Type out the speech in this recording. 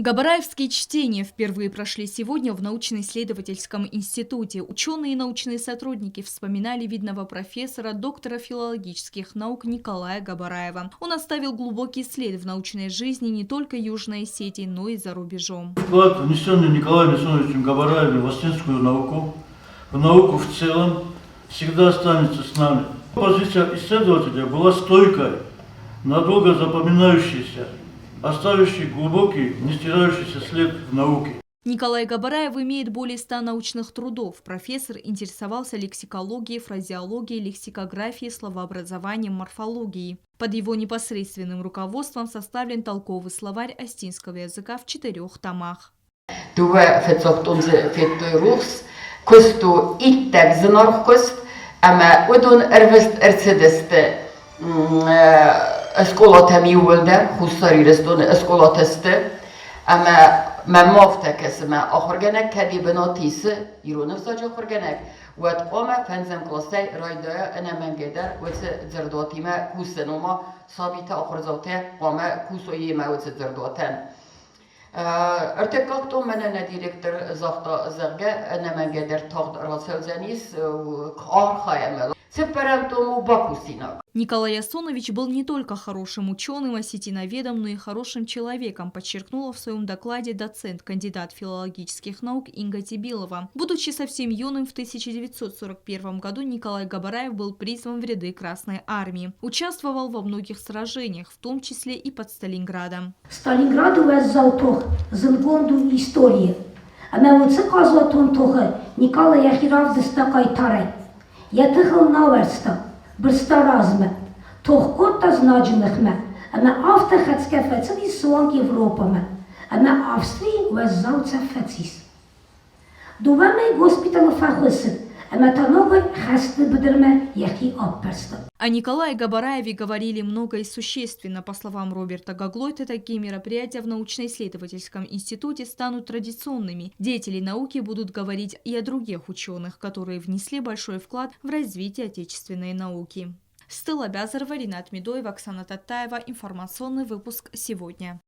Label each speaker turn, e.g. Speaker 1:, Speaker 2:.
Speaker 1: Габараевские чтения впервые прошли сегодня в научно-исследовательском институте. Ученые и научные сотрудники вспоминали видного профессора, доктора филологических наук Николая Габараева. Он оставил глубокий след в научной жизни не только Южной Осетии, но и за рубежом.
Speaker 2: Вклад, внесенный Николаем Александровичем Габараевым в осетинскую науку, в науку в целом, всегда останется с нами. Позиция исследователя была стойкой, надолго запоминающейся, оставивший глубокий, не стирающийся след в науке.
Speaker 1: Николай Габараев имеет более 100 научных трудов. Профессор интересовался лексикологией, фразеологией, лексикографией, словообразованием, морфологией. Под его непосредственным руководством составлен толковый словарь осетинского языка в 4 томах.
Speaker 3: اسکولات میولده خصوصی رستون اسکولات است اما من مافته کسم آخرگنک کدی بناتیس ایران فساج آخرگنک و تقام فنزم کلاسی رایدای انا من قدر و زرداتی ما کوسنوما ثابت آخر ذاته قام کوسوی ما و زرداتن ارتقاقتو من ندیرکتر زختا زغه انا من قدر تاخد راسل زنیس کار خواهم
Speaker 1: Николай Асонович был не только хорошим ученым, осетиноведом, но и хорошим человеком, подчеркнула в своем докладе доцент, кандидат филологических наук Инга Тибилова. Будучи совсем юным, в 1941 году Николай Габараев был призван в ряды Красной армии. Участвовал во многих сражениях, в том числе и под Сталинградом.
Speaker 4: Сталинграду веззаутох, зангонду истории. А мы вот заказываем тоже Николай Яхирав дестакай таре. Я тихал наверста, брстаразме, тохкота знадженахме, а на автохацке фецис сланг Европаме, а на Австрии веззауца фецис. Дуваме госпитал фахусы, а на тановой хасты бедерме яхи опперста.
Speaker 1: О Николае Габараеве говорили много и существенно. По словам Роберта Гаглойта, такие мероприятия в научно-исследовательском институте станут традиционными. Деятели науки будут говорить и о других ученых, которые внесли большой вклад в развитие отечественной науки. Стелла Бязарова, Ринат Медоев, Оксана Татаева. Информационный выпуск сегодня.